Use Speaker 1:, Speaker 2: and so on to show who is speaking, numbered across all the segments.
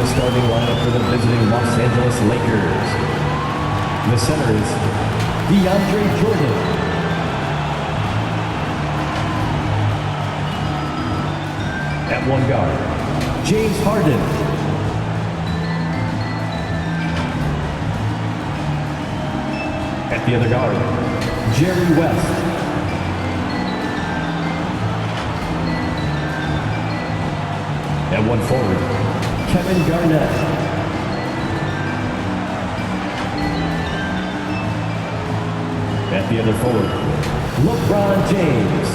Speaker 1: the starting lineup for the visiting Los Angeles Lakers. The center is DeAndre Jordan. At one guard, James Harden. At the other guard, Jerry West. At one forward, Kevin Garnett. At the other forward, LeBron James.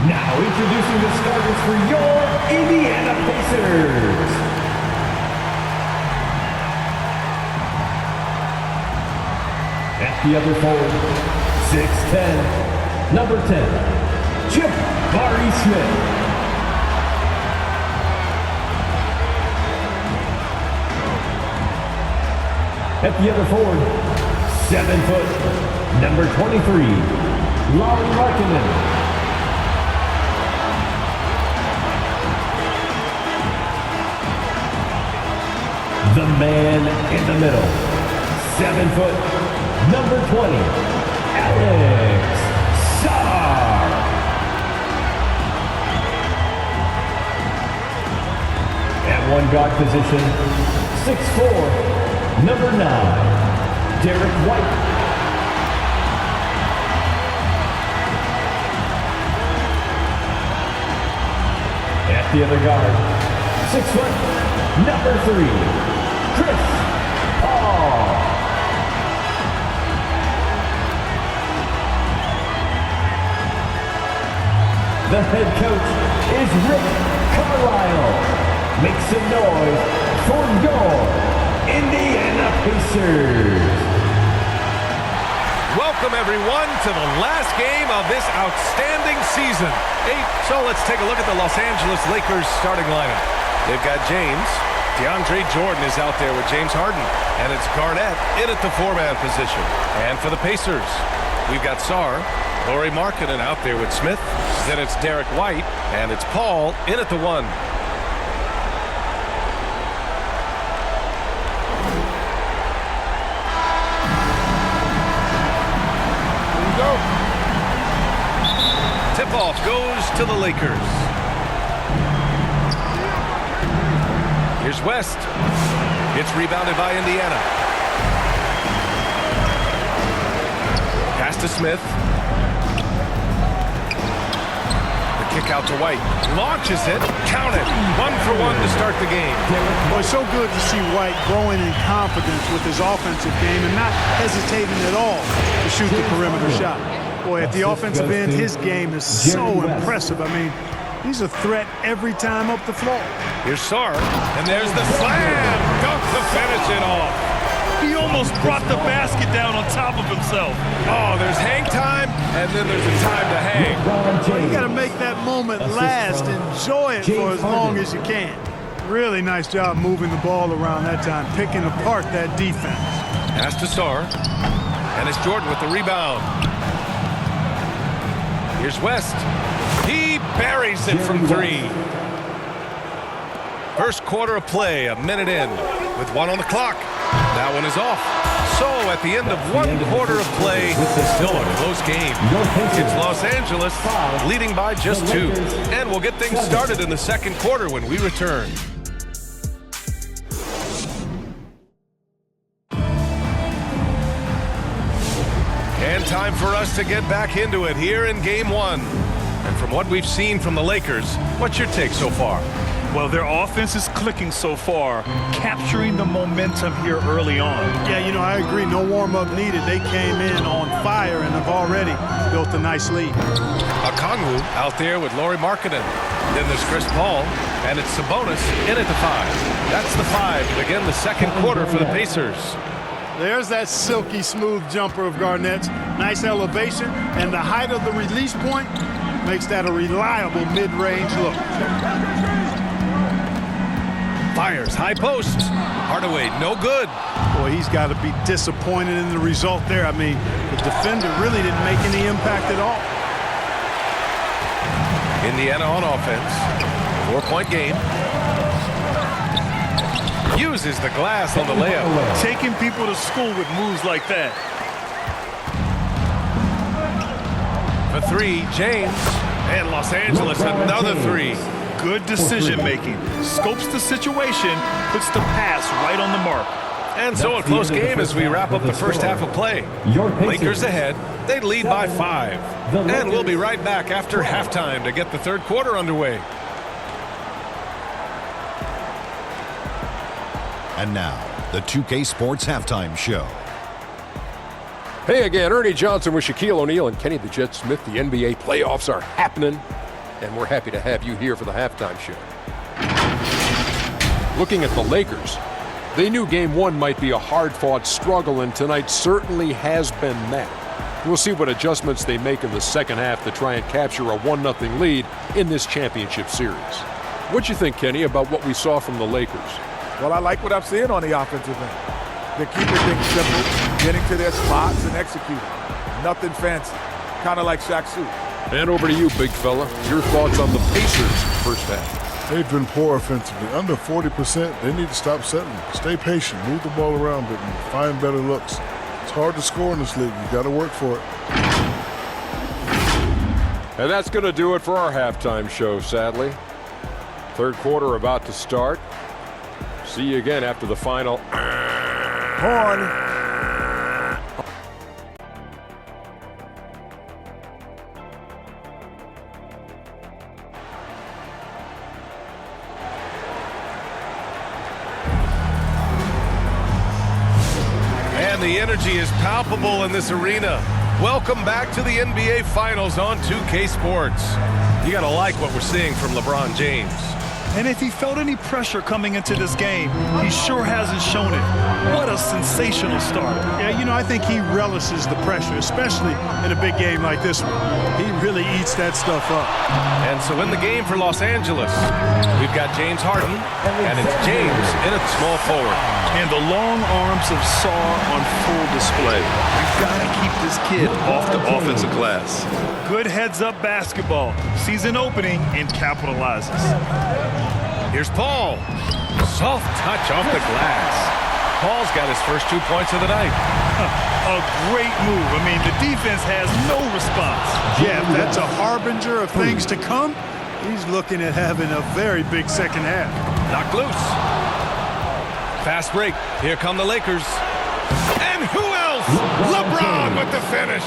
Speaker 1: Now introducing the starters for your Indiana Pacers. At the other forward, 6'10", number 10, Jabari Smith. At the other forward, 7 foot, number 23, Lauri Markkanen. The man in the middle, 7 foot, number 20, Alex Sarr. At one guard position, 6'4", number 9, Derek White. At the other guard, 6 foot, number 3, Chris Paul. The head coach is Rick Carlisle. Make some noise for your Indiana Pacers.
Speaker 2: Welcome everyone to the last game of this outstanding season. So let's take a look at the Los Angeles Lakers starting lineup. They've got James. DeAndre Jordan is out there with James Harden. And it's Garnett in at the 4-man position. And for the Pacers, we've got Sarr, Lauri Markkanen out there with Smith. Then it's Derek White. And it's Paul in at the 1. Here we go. Tip-off goes to the Lakers. Here's West. It's rebounded by Indiana. Pass to Smith. The kick out to White. Launches it. Count it. 1 for 1 to start the game.
Speaker 3: Well, it's so good to see White growing in confidence with his offensive game and not hesitating at all to shoot the perimeter shot. Boy, at the offensive end, his game is so impressive. I mean, he's a threat every time up the floor.
Speaker 2: Here's Sarr, and there's the slam dunk to finish it off.
Speaker 4: He almost brought the basket down on top of himself.
Speaker 2: Oh, there's hang time, and then there's a time to hang.
Speaker 3: Well, you got to make that moment last. Enjoy it for as long as you can. Really nice job moving the ball around that time, picking apart that defense.
Speaker 2: Pass to Sarr, and it's Jordan with the rebound. Here's West. He buries it from 3. First quarter of play, a minute in, with 1 on the clock. That one is off. So at the end of 1 quarter of play, still a close game. It's Los Angeles leading by just 2. And we'll get things started in the second quarter when we return. And time for us to get back into it here in Game 1. And from what we've seen from the Lakers, what's your take so far?
Speaker 4: Well, their offense is clicking so far, capturing the momentum here early on.
Speaker 3: Yeah, you know, I agree. No warm-up needed. They came in on fire and have already built a nice lead.
Speaker 2: Okongwu out there with Lauri Markkanen. Then there's Chris Paul, and it's Sabonis in at the 5. That's the 5 to begin the second quarter for the Pacers.
Speaker 3: There's that silky smooth jumper of Garnett's. Nice elevation, and the height of the release point makes that a reliable mid-range look.
Speaker 2: Fires high post. Hardaway, no good.
Speaker 3: Boy, he's got to be disappointed in the result there. I mean, the defender really didn't make any impact at all.
Speaker 2: Indiana on offense. 4-point game. Uses the glass on the layup.
Speaker 4: Taking people to school with moves like that.
Speaker 2: For three, James. And Los Angeles, another three.
Speaker 4: Good decision making. Scopes the situation, puts the pass right on the mark.
Speaker 2: And so a close game as we wrap up the first half of play. Lakers ahead. They lead by 5. And we'll be right back after halftime to get the third quarter underway.
Speaker 5: And now, the 2K Sports Halftime Show.
Speaker 6: Hey again, Ernie Johnson with Shaquille O'Neal and Kenny the Jet Smith. The NBA playoffs are happening, and we're happy to have you here for the halftime show. Looking at the Lakers, they knew Game 1 might be a hard-fought struggle, and tonight certainly has been that. We'll see what adjustments they make in the second half to try and capture a 1-0 lead in this championship series. What you think, Kenny, about what we saw from the Lakers?
Speaker 7: Well, I like what I'm seeing on the offensive end. They're keeping things simple, getting to their spots and executing. Nothing fancy, kind of like Shaq Su.
Speaker 6: And over to you, big fella. Your thoughts on the Pacers first half?
Speaker 8: They've been poor offensively. Under 40%, they need to stop settling. Stay patient, move the ball around, but find better looks. It's hard to score in this league. You got to work for it.
Speaker 6: And that's going to do it for our halftime show, sadly. Third quarter about to start. See you again after the final.
Speaker 7: Horn.
Speaker 2: And the energy is palpable in this arena. Welcome back to the NBA Finals on 2K Sports. You gotta like what we're seeing from LeBron James.
Speaker 4: And if he felt any pressure coming into this game, he sure hasn't shown it. What a sensational start.
Speaker 3: Yeah, you know, I think he relishes the pressure, especially in a big game like this one. He really eats that stuff up.
Speaker 2: And so in the game for Los Angeles, we've got James Harden, and it's James in at small forward.
Speaker 4: And the long arms of Saw on full display. You've got to keep this kid off the offensive glass. Good heads-up basketball. Sees an opening and capitalizes.
Speaker 2: Here's Paul. Soft touch off the glass. Paul's got his first 2 points of the night.
Speaker 4: A great move. I mean, the defense has no response.
Speaker 3: Yeah, if that's a harbinger of things to come, he's looking at having a very big second half.
Speaker 2: Knocked loose. Fast break. Here come the Lakers. And who else? LeBron with the finish.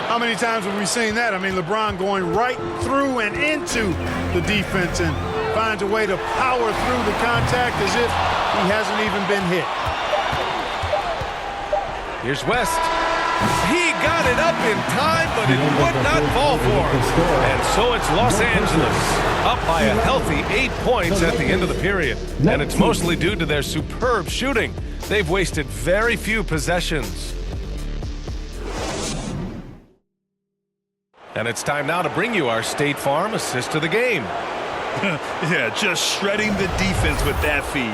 Speaker 3: How many times have we seen that? I mean, LeBron going right through and into the defense and finds a way to power through the contact as if he hasn't even been hit.
Speaker 2: Here's West. He got it up in time, but it would not fall for him. And so it's Los Angeles, up by a healthy 8 points at the end of the period. And it's mostly due to their superb shooting. They've wasted very few possessions. And it's time now to bring you our State Farm assist of the game.
Speaker 4: Yeah, just shredding the defense with that feed.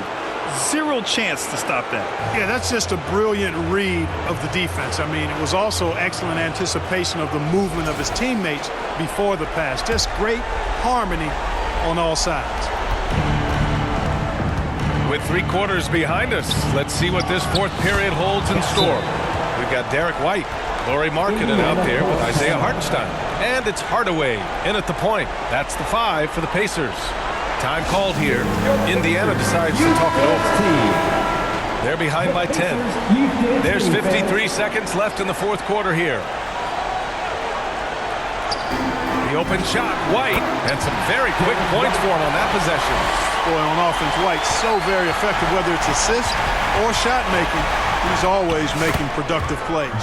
Speaker 4: Zero chance to stop that.
Speaker 3: Yeah, that's just a brilliant read of the defense. I mean, it was also excellent anticipation of the movement of his teammates before the pass. Just great harmony on all sides.
Speaker 2: With 3 quarters behind us, let's see what this fourth period holds in store. We've got Derek White, Lauri Markkanen out there with Isaiah Hartenstein. And it's Hardaway in at the point. That's the 5 for the Pacers. Time called here. Indiana decides to talk it over. They're behind by 10. There's 53 seconds left in the fourth quarter here. The open shot, White, and some very quick points for him on that possession.
Speaker 3: Boy, on offense, White's so very effective, whether it's assist or shot making. He's always making productive plays.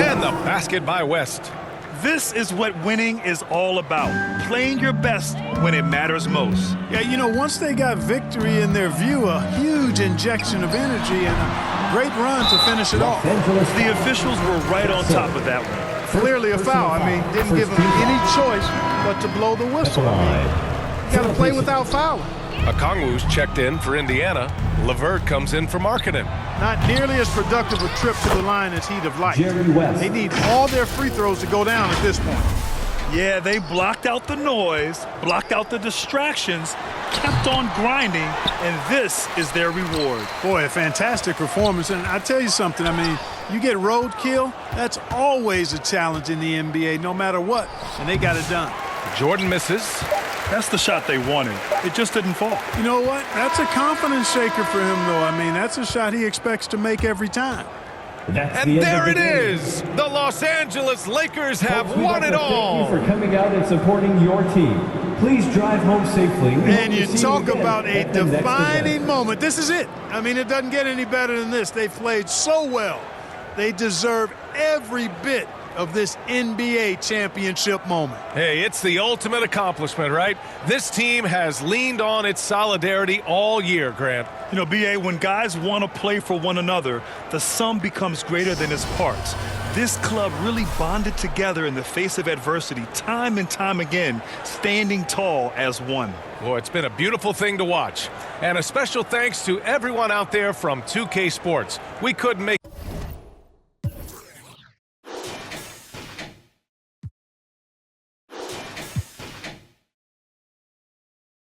Speaker 2: And the basket by West.
Speaker 4: This is what winning is all about. Playing your best when it matters most.
Speaker 3: Yeah, you know, once they got victory in their view, a huge injection of energy and a great run to finish it off.
Speaker 4: The officials were right on top of that one.
Speaker 3: Clearly a foul. I mean, didn't give them any choice but to blow the whistle. You got to play without fouling.
Speaker 2: Okongwu's checked in for Indiana. LeVert comes in for Markkanen.
Speaker 3: Not nearly as productive a trip to the line as he'd have liked.
Speaker 1: Jerry West.
Speaker 3: They need all their free throws to go down at this point.
Speaker 4: Yeah, they blocked out the noise, blocked out the distractions, kept on grinding, and this is their reward.
Speaker 3: Boy, a fantastic performance. And I tell you something, I mean, you get roadkill, that's always a challenge in the NBA, no matter what. And they got it done.
Speaker 2: Jordan misses.
Speaker 4: That's the shot they wanted. It just didn't fall.
Speaker 3: You know what? That's a confidence shaker for him, though. I mean, that's a shot he expects to make every time.
Speaker 1: That's
Speaker 2: And
Speaker 1: the end
Speaker 2: there
Speaker 1: of
Speaker 2: it
Speaker 1: the game.
Speaker 2: is. The Los Angeles Lakers have
Speaker 1: Folks, we'd
Speaker 2: won
Speaker 1: like
Speaker 2: it
Speaker 1: to
Speaker 2: all.
Speaker 1: Thank you for coming out and supporting your team. Please drive home safely. We hope
Speaker 3: And
Speaker 1: to
Speaker 3: you
Speaker 1: see
Speaker 3: talk
Speaker 1: again
Speaker 3: about a
Speaker 1: at the next
Speaker 3: defining
Speaker 1: event.
Speaker 3: moment. This is it. I mean, it doesn't get any better than this. They played so well. They deserve every bit of this NBA championship moment.
Speaker 2: Hey, it's the ultimate accomplishment, right? This team has leaned on its solidarity all year, Grant.
Speaker 4: You know, B.A., when guys want to play for one another, the sum becomes greater than its parts. This club really bonded together in the face of adversity, time and time again, standing tall as one.
Speaker 2: Boy, it's been a beautiful thing to watch. And a special thanks to everyone out there from 2K Sports. We couldn't make